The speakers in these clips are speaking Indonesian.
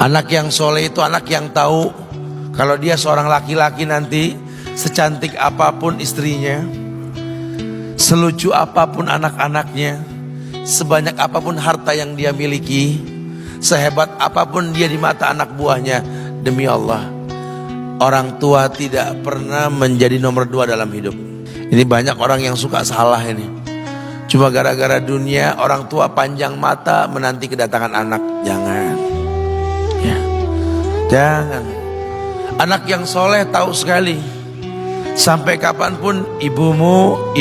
Anak yang soleh itu anak yang tahu kalau dia seorang laki-laki nanti, secantik apapun istrinya, selucu apapun anak-anaknya, sebanyak apapun harta yang dia miliki, sehebat apapun dia di mata anak buahnya, demi Allah, orang tua tidak pernah menjadi nomor 2 dalam hidup. Ini banyak orang yang suka salah ini. Cuma gara-gara dunia, orang tua panjang mata menanti kedatangan anak. Jangan, ya, jangan. Anak yang soleh tahu sekali, sampai kapanpun ibumu,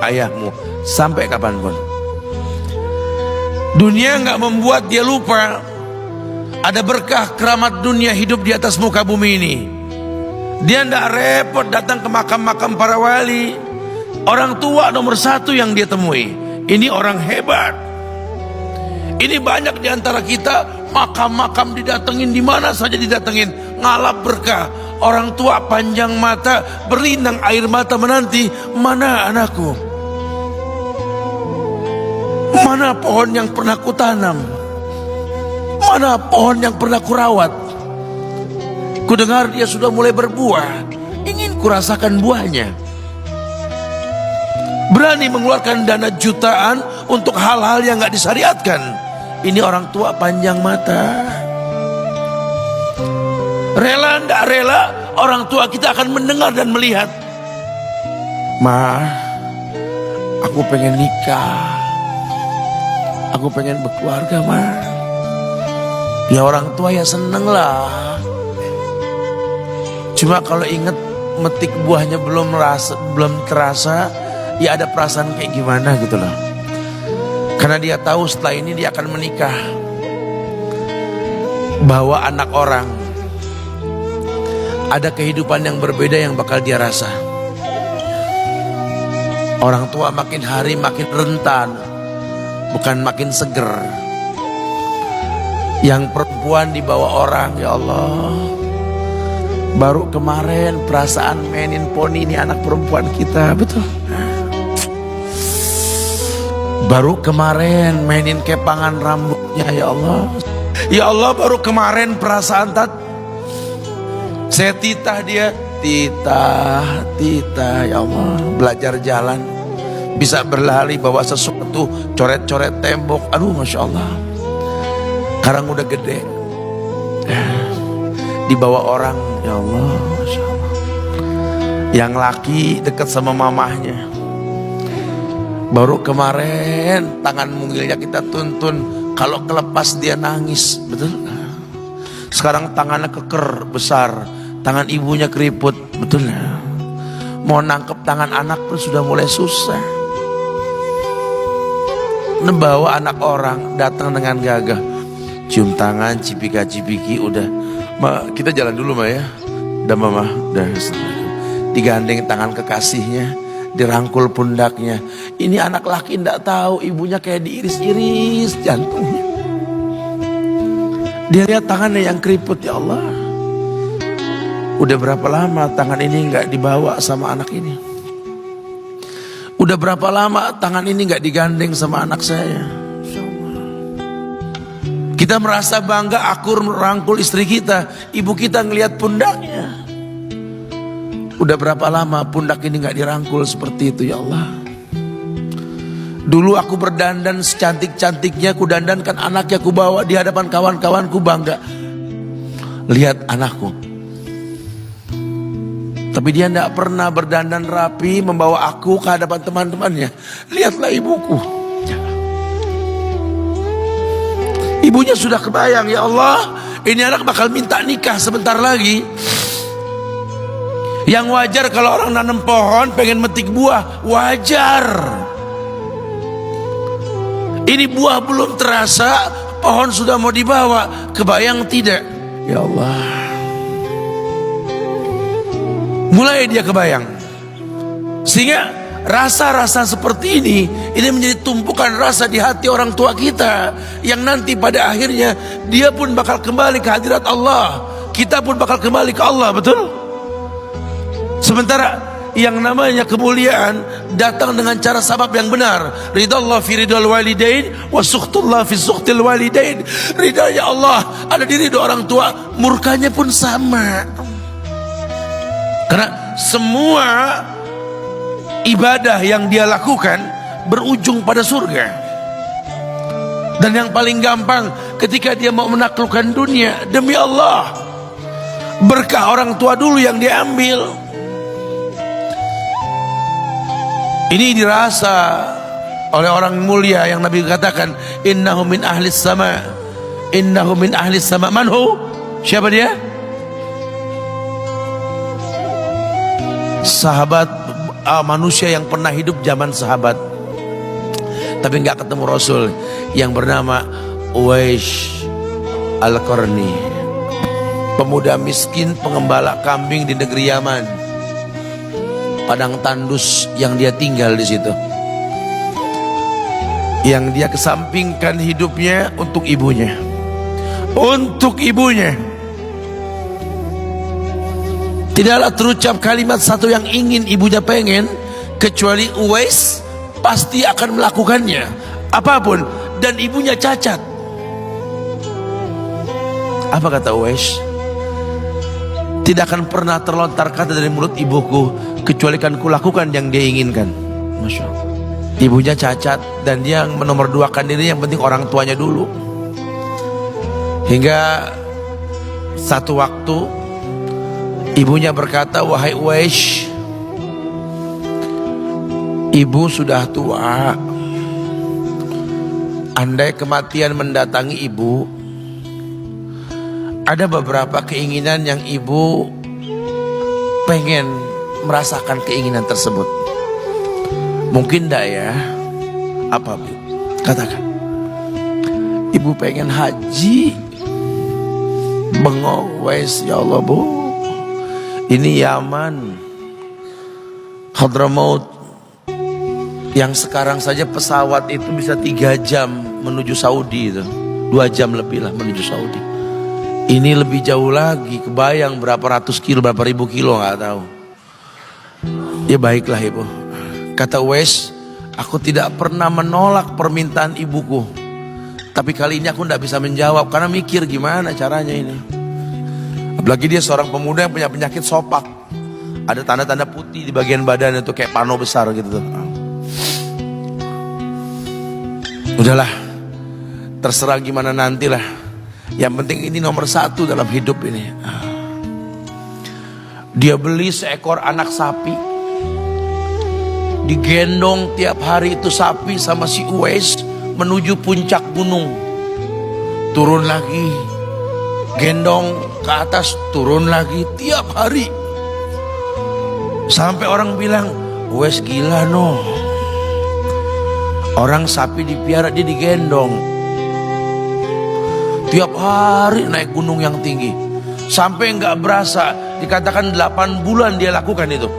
ayahmu, sampai kapanpun. Dunia nggak membuat dia lupa ada berkah keramat dunia hidup di atas muka bumi ini. Dia nggak repot datang ke makam-makam para wali. Orang tua nomor 1 yang dia temui. Ini orang hebat. Ini banyak di antara kita, makam-makam didatengin, di mana saja didatengin, ngalap berkah. Orang tua panjang mata, berlinang air mata menanti, mana anakku? Mana pohon yang pernah kutanam? Mana pohon yang pernah kurawat? Kudengar dia sudah mulai berbuah, ingin kurasakan buahnya. Berani mengeluarkan dana jutaan untuk hal-hal yang gak disyariatkan. Ini orang tua panjang mata. Rela ndak rela, orang tua kita akan mendengar dan melihat. Ma, aku pengen nikah, aku pengen berkeluarga, Ma. Ya orang tua ya seneng lah. Cuma kalau inget metik buahnya belum terasa, ya ada perasaan kayak gimana gitu loh. Karena dia tahu setelah ini dia akan menikah. Bahwa anak orang ada kehidupan yang berbeda yang bakal dia rasa. Orang tua makin hari makin rentan, bukan makin seger. Yang perempuan dibawa orang, ya Allah. Baru kemarin perasaan mainin poni, ini anak perempuan kita, betul. Baru kemarin mainin kepangan rambutnya, ya Allah. Ya Allah, baru kemarin perasaan saya titah dia, titah, ya Allah. Belajar jalan, bisa berlari bawa sesuatu, coret-coret tembok, aduh Masya Allah. Sekarang udah gede, dibawa orang, ya Allah, Masya Allah. Yang laki dekat sama mamahnya. Baru kemarin tangan mungilnya kita tuntun, kalau kelepas dia nangis, betul. Sekarang tangannya keker besar, tangan ibunya keriput, betul. Mau nangkep tangan anak pun sudah mulai susah. Membawa anak orang datang dengan gagah, cium tangan, cipika-cipiki, udah. Ma, kita jalan dulu, Ma, ya. Udah, Mama, udah. Digandeng tangan kekasihnya, dirangkul pundaknya. Ini anak laki ndak tahu ibunya kayak diiris-iris jantungnya. Dia lihat tangannya yang keriput, ya Allah. Udah berapa lama tangan ini nggak dibawa sama anak ini? Udah berapa lama tangan ini nggak digandeng sama anak saya? Kita merasa bangga akur merangkul istri kita, ibu kita ngelihat pundaknya. Udah berapa lama pundak ini gak dirangkul seperti itu, ya Allah. Dulu aku berdandan secantik-cantiknya, ku dandankan anaknya, ku bawa di hadapan kawan-kawanku bangga. Lihat anakku. Tapi dia gak pernah berdandan rapi membawa aku ke hadapan teman-temannya. Lihatlah ibuku. Ibunya sudah kebayang, ya Allah, ini anak bakal minta nikah sebentar lagi. Yang wajar kalau orang nanam pohon pengen metik buah, wajar. Ini buah belum terasa, pohon sudah mau dibawa, kebayang tidak? Ya Allah. Mulai dia kebayang. Sehingga rasa-rasa seperti ini menjadi tumpukan rasa di hati orang tua kita, yang nanti pada akhirnya dia pun bakal kembali ke hadirat Allah, kita pun bakal kembali ke Allah, betul? Sementara yang namanya kemuliaan datang dengan cara sabab yang benar. Ridallah fi ridal walidain wa sukhtullah fi sukhtil walidain. Ridanya Allah ada di ridho orang tua, murkanya pun sama. Karena semua ibadah yang dia lakukan berujung pada surga. Dan yang paling gampang ketika dia mau menaklukkan dunia, demi Allah, berkah orang tua dulu yang dia ambil. Ini dirasa oleh orang mulia yang Nabi katakan, innahu min ahlis sama, innahu min ahlis sama. Manhu? Siapa dia? Sahabat, manusia yang pernah hidup zaman sahabat tapi nggak ketemu Rasul, yang bernama Uwais Al-Qarni, pemuda miskin pengembala kambing di negeri Yaman. Padang tandus yang dia tinggal di situ, yang dia kesampingkan hidupnya untuk ibunya, untuk ibunya. Tidaklah terucap kalimat satu yang ingin ibunya pengen, kecuali Uwais pasti akan melakukannya apapun, dan ibunya cacat. Apa kata Uwais? Tidak akan pernah terlontar kata dari mulut ibuku kecuali kan kulakukan yang dia inginkan. Masya Allah. Ibunya cacat dan dia menomorduakan diri, yang penting orang tuanya dulu. Hingga satu waktu ibunya berkata, wahai Uwais, ibu sudah tua. Andai kematian mendatangi ibu, ada beberapa keinginan yang ibu pengen merasakan keinginan tersebut. Mungkin enggak ya? Apa Bu? Katakan. Ibu pengen haji. Bengong, Wais, ya Allah Bu, ini Yaman, Hadramaut, yang sekarang saja pesawat itu bisa 3 jam menuju Saudi itu, 2 jam lebih lah menuju Saudi. Ini lebih jauh lagi, kebayang berapa ratus kilo, berapa ribu kilo nggak tahu. Ya baiklah ibu, kata Uwais, aku tidak pernah menolak permintaan ibuku, tapi kali ini aku tidak bisa menjawab karena mikir gimana caranya ini. Apalagi dia seorang pemuda yang punya penyakit sopak, ada tanda-tanda putih di bagian badan itu kayak pano besar gitu tuh. Udahlah, terserah gimana nantilah. Yang penting ini nomor 1 dalam hidup ini. Dia beli seekor anak sapi, digendong tiap hari itu sapi sama si Uwais menuju puncak gunung. Turun lagi, gendong ke atas, turun lagi tiap hari. Sampai orang bilang, Uwais gila no. Orang sapi dipiara, dia digendong tiap hari naik gunung yang tinggi. Sampai nggak berasa, dikatakan 8 bulan dia lakukan itu.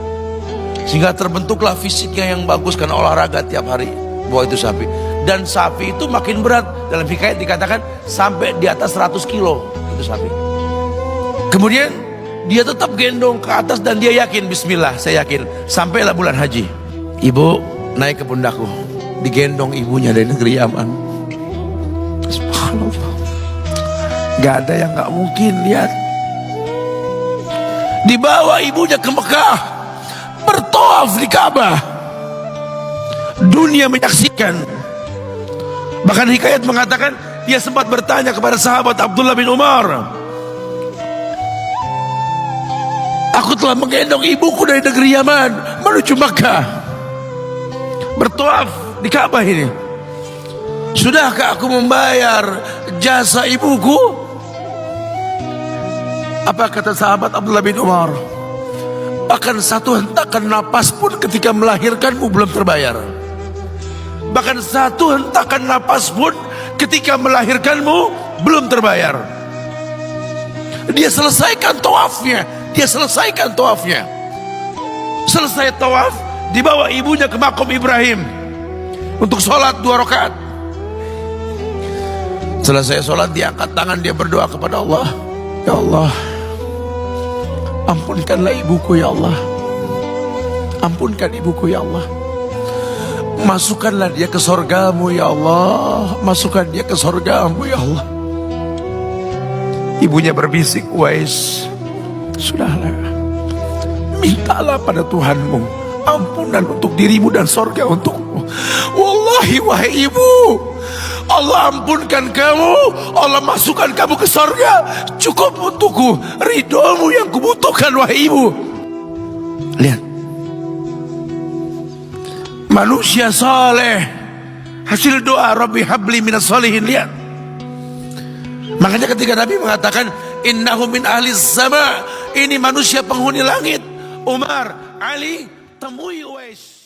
Sehingga terbentuklah fisiknya yang bagus karena olahraga tiap hari bawa itu sapi. Dan sapi itu makin berat, dalam hikayat dikatakan sampai di atas 100 kilo itu sapi. Kemudian dia tetap gendong ke atas dan dia yakin, bismillah saya yakin. Sampailah bulan haji, ibu naik ke pundakku, digendong ibunya dari negeri Yaman. Subhanallah, gak ada yang gak mungkin. Lihat, dibawa ibunya ke Mekah, bertawaf di Ka'bah, dunia menyaksikan. Bahkan hikayat mengatakan dia sempat bertanya kepada sahabat Abdullah bin Umar, aku telah menggendong ibuku dari negeri Yaman menuju Mekah, bertawaf di Ka'bah ini, sudahkah aku membayar jasa ibuku? Apa kata sahabat Abdullah bin Umar? Bahkan satu hentakan napas pun ketika melahirkanmu belum terbayar. Bahkan satu hentakan napas pun ketika melahirkanmu belum terbayar. Dia selesaikan tawafnya, dia selesaikan tawafnya. Selesai tawaf, dibawa ibunya ke makom Ibrahim untuk sholat 2 rakaat. Selesai sholat, dia angkat tangan, dia berdoa kepada Allah, ya Allah, ampunkanlah ibuku ya Allah. Ampunkan ibuku ya Allah. Masukkanlah dia ke sorgamu ya Allah. Masukkan dia ke sorgamu ya Allah. Ibunya berbisik, Uwais, sudahlah, mintalah pada Tuhanmu ampunan untuk dirimu dan sorga untukmu. Wallahi wahai ibu, Allah ampunkan kamu, Allah masukkan kamu ke sorga, cukup untukku, ridhomu yang kubutuhkan wahai ibu. Lihat, manusia saleh, hasil doa Rabbi habli minas solihin. Lihat, makanya ketika Nabi mengatakan innahu min ahli sama, ini manusia penghuni langit, Umar, Ali, temui Uwais.